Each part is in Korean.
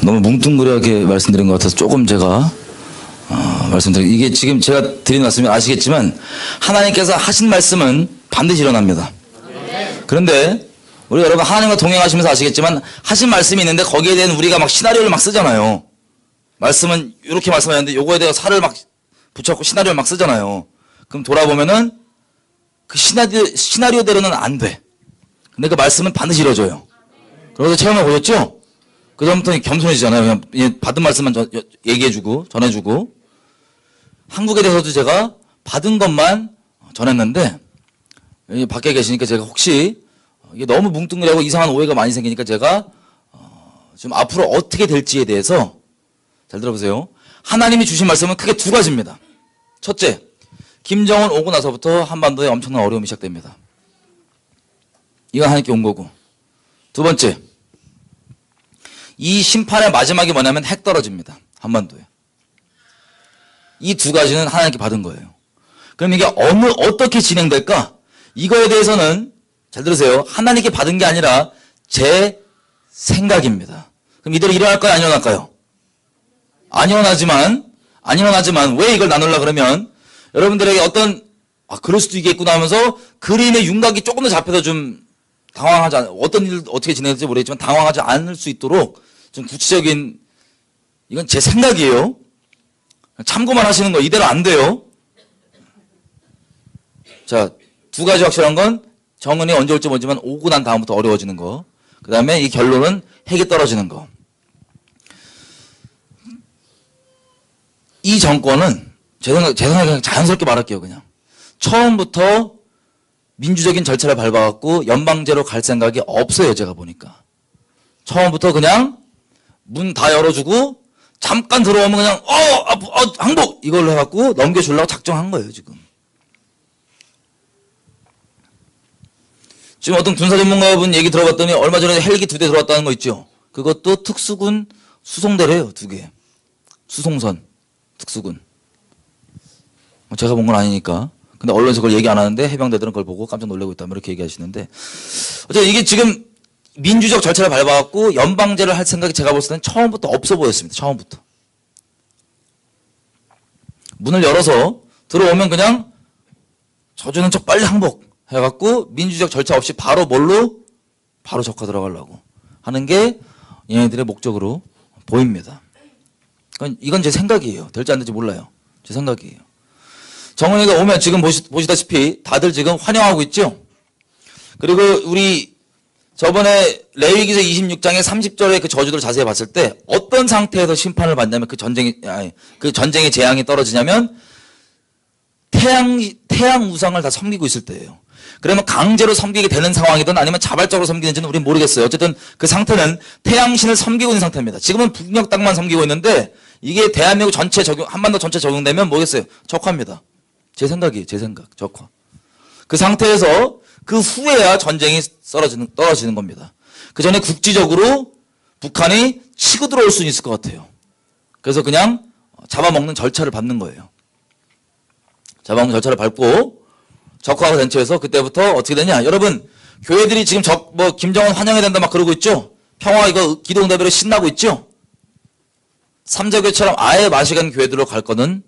너무 뭉뚱그려하게 말씀드린 것 같아서 조금 제가 말씀드린 이게 지금 제가 드린 말씀이 아시겠지만 하나님께서 하신 말씀은 반드시 일어납니다. 그런데 우리 여러분 하나님과 동행하시면서 아시겠지만 하신 말씀이 있는데 거기에 대한 우리가 막 시나리오를 막 쓰잖아요. 말씀은 이렇게 말씀하셨는데 요거에 대해서 살을 막 붙여갖고 시나리오를 막 쓰잖아요. 그럼 돌아보면은 그 시나리오대로는 안 돼. 근데 그 말씀은 반드시 이루어져요. 그래서 체험해 보셨죠? 그 다음부터 겸손해지잖아요. 그냥 받은 말씀만 얘기해주고 전해주고. 한국에 대해서도 제가 받은 것만 전했는데 밖에 계시니까 제가 혹시 이게 너무 뭉뚱그리고 이상한 오해가 많이 생기니까 제가 지금 앞으로 어떻게 될지에 대해서 잘 들어보세요. 하나님이 주신 말씀은 크게 두 가지입니다. 첫째, 김정은 오고 나서부터 한반도에 엄청난 어려움이 시작됩니다. 이건 하나님께 온 거고. 두 번째, 이 심판의 마지막이 뭐냐면 핵 떨어집니다. 한반도에. 이 두 가지는 하나님께 받은 거예요. 그럼 이게 어떻게 진행될까? 이거에 대해서는 잘 들으세요. 하나님께 받은 게 아니라 제 생각입니다. 그럼 이대로 일어날까요? 안 일어날까요? 안 일어나지만 왜 이걸 나누려 그러면 여러분들에게 그럴 수도 있겠구나 하면서 그림의 윤곽이 조금 더 잡혀서 좀 당황하지 않아, 어떤 일 어떻게 진행될지 모르겠지만 당황하지 않을 수 있도록 좀 구체적인, 이건 제 생각이에요. 참고만 하시는 거 이대로 안 돼요. 자, 두 가지 확실한 건 정은이 언제 올지 모르지만 오고 난 다음부터 어려워지는 거. 그 다음에 이 결론은 핵이 떨어지는 거. 이 정권은 제 생각에 그냥 자연스럽게 말할게요. 그냥 처음부터 민주적인 절차를 밟아갖고 연방제로 갈 생각이 없어요. 제가 보니까 처음부터 그냥 문 다 열어주고 잠깐 들어오면 그냥 항복 이걸로 해갖고 넘겨주려고 작정한 거예요. 지금 어떤 군사 전문가분 얘기 들어봤더니 얼마 전에 헬기 2대 들어왔다는 거 있죠. 그것도 특수군 수송대래요. 2개 수송선 특수군. 제가 본 건 아니니까. 근데 언론에서 그걸 얘기 안 하는데 해병대들은 그걸 보고 깜짝 놀라고 있다. 이렇게 얘기하시는데. 어쨌든 이게 지금 민주적 절차를 밟아갖고 연방제를 할 생각이 제가 볼 때는 처음부터 없어 보였습니다. 처음부터. 문을 열어서 들어오면 그냥 저주는 척 빨리 항복 해갖고 민주적 절차 없이 바로 바로 적화 들어가려고 하는 게 얘네들의 목적으로 보입니다. 이건 제 생각이에요. 될지 안 될지 몰라요. 제 생각이에요. 정은이가 오면 지금 보시다시피 다들 지금 환영하고 있죠? 그리고 우리 저번에 레위기서 26장의 30절의 그 저주들을 자세히 봤을 때 어떤 상태에서 심판을 받냐면 그 전쟁의 재앙이 떨어지냐면 태양 우상을 다 섬기고 있을 때예요. 그러면 강제로 섬기게 되는 상황이든 아니면 자발적으로 섬기는지는 우리는 모르겠어요. 어쨌든 그 상태는 태양신을 섬기고 있는 상태입니다. 지금은 북녘 땅만 섬기고 있는데 이게 대한민국 전체 한반도 전체 적용되면 뭐겠어요? 적화입니다. 제 생각이에요. 제 생각. 적화. 그 상태에서 그 후에야 전쟁이 떨어지는 겁니다. 그 전에 국지적으로 북한이 치고 들어올 수는 있을 것 같아요. 그래서 그냥 잡아먹는 절차를 밟는 거예요. 잡아먹는 절차를 밟고 적화가 된 채에서 그때부터 어떻게 되냐. 여러분, 교회들이 지금 김정은 환영해야 된다 막 그러고 있죠? 평화 이거 기도응답으로 신나고 있죠? 삼자교회처럼 아예 마시간 교회들로 갈 거는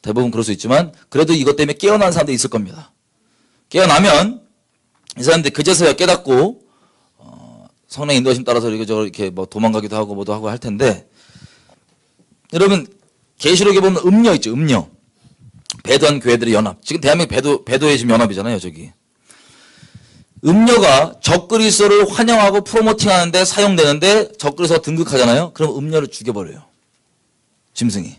대부분 그럴 수 있지만 그래도 이것 때문에 깨어난 사람들이 있을 겁니다. 깨어나면 이 사람들이 그제서야 깨닫고 성령 인도하심 따라서 이렇게 도망가기도 하고 뭐도 하고 할 텐데 여러분 계시록에 보면 음녀 있죠. 음녀. 배도한 교회들의 연합. 지금 대한민국 배도의 지금 연합이잖아요. 저기. 음녀가 적그리스도를 환영하고 프로모팅하는데 사용되는데 적그리스도가 등극하잖아요. 그럼 음녀를 죽여버려요. 짐승이.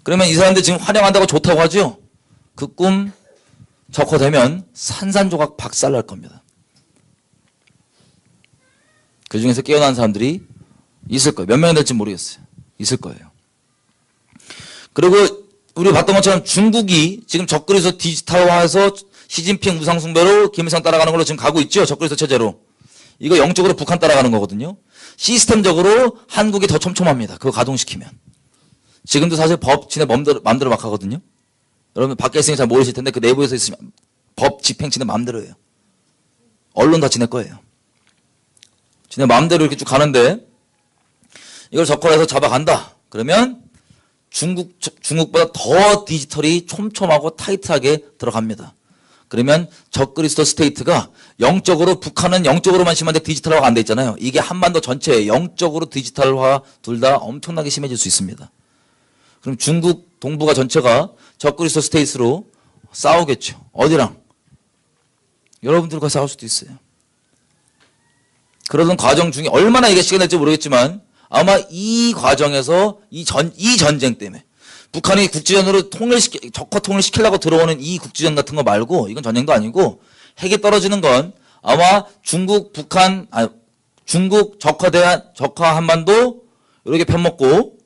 그러면 이 사람들 지금 환영한다고 좋다고 하죠. 그 꿈 적화되면 산산조각 박살날 겁니다. 그 중에서 깨어난 사람들이 있을 거예요. 몇 명이 될지 모르겠어요. 있을 거예요. 그리고 우리 봤던 것처럼 중국이 지금 적그리스도 디지털화해서 시진핑 우상숭배로 김일성 따라가는 걸로 지금 가고 있죠. 적그리스도 체제로. 이거 영적으로 북한 따라가는 거거든요. 시스템적으로 한국이 더 촘촘합니다. 그거 가동시키면. 지금도 사실 법 지네 마음대로 막 하거든요. 여러분 밖에 있으니 잘 모르실 텐데 그 내부에서 있으면 법 집행 지네 마음대로 해요. 언론 다 지네 거예요. 지네 마음대로 이렇게 쭉 가는데 이걸 적화해서 잡아간다. 그러면 중국보다 더 디지털이 촘촘하고 타이트하게 들어갑니다. 그러면 적그리스도 스테이트가 영적으로, 북한은 영적으로만 심한데 디지털화가 안 돼 있잖아요. 이게 한반도 전체에 영적으로 디지털화 둘 다 엄청나게 심해질 수 있습니다. 그럼 중국 동북아 전체가 적그리스도 스테이트로 싸우겠죠. 어디랑? 여러분들과 싸울 수도 있어요. 그러던 과정 중에 얼마나 이게 시간 될지 모르겠지만 아마 이 과정에서 이 전쟁 때문에 북한이 국지전으로 적화 통일시키려고 들어오는 이 국지전 같은 거 말고, 이건 전쟁도 아니고 핵이 떨어지는 건 아마 중국 적화 한반도 이렇게 편먹고,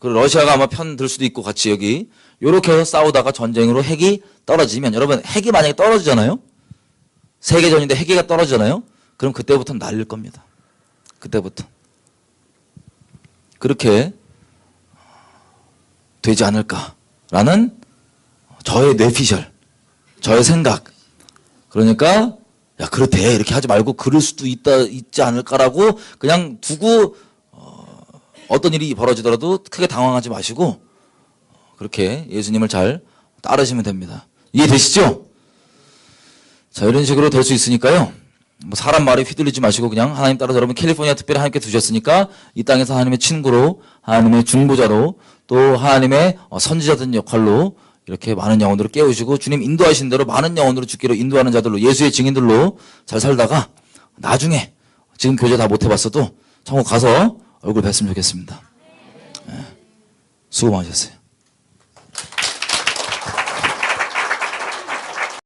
그리고 러시아가 아마 편 들 수도 있고 같이 여기 요렇게 해서 싸우다가 전쟁으로 핵이 떨어지면, 여러분 핵이 만약에 떨어지잖아요. 세계전인데 핵이 떨어지잖아요. 그럼 그때부터는 날릴 겁니다. 그때부터. 그렇게 되지 않을까라는 저의 뇌피셜, 저의 생각. 그러니까 야 그렇대 이렇게 하지 말고 그럴 수도 있지 않을까라고 그냥 두고 어떤 일이 벌어지더라도 크게 당황하지 마시고 그렇게 예수님을 잘 따르시면 됩니다. 이해되시죠? 자, 이런 식으로 될 수 있으니까요. 뭐 사람 말에 휘둘리지 마시고 그냥 하나님 따라서, 여러분 캘리포니아 특별히 하나님께 두셨으니까 이 땅에서 하나님의 친구로, 하나님의 중보자로, 또 하나님의 선지자된 역할로 이렇게 많은 영혼들을 깨우시고 주님 인도하신 대로 많은 영혼으로 죽기로 인도하는 자들로, 예수의 증인들로 잘 살다가 나중에 지금 교제 다 못 해봤어도 천국 가서 얼굴 뵀으면 좋겠습니다. 네. 수고 많으셨어요.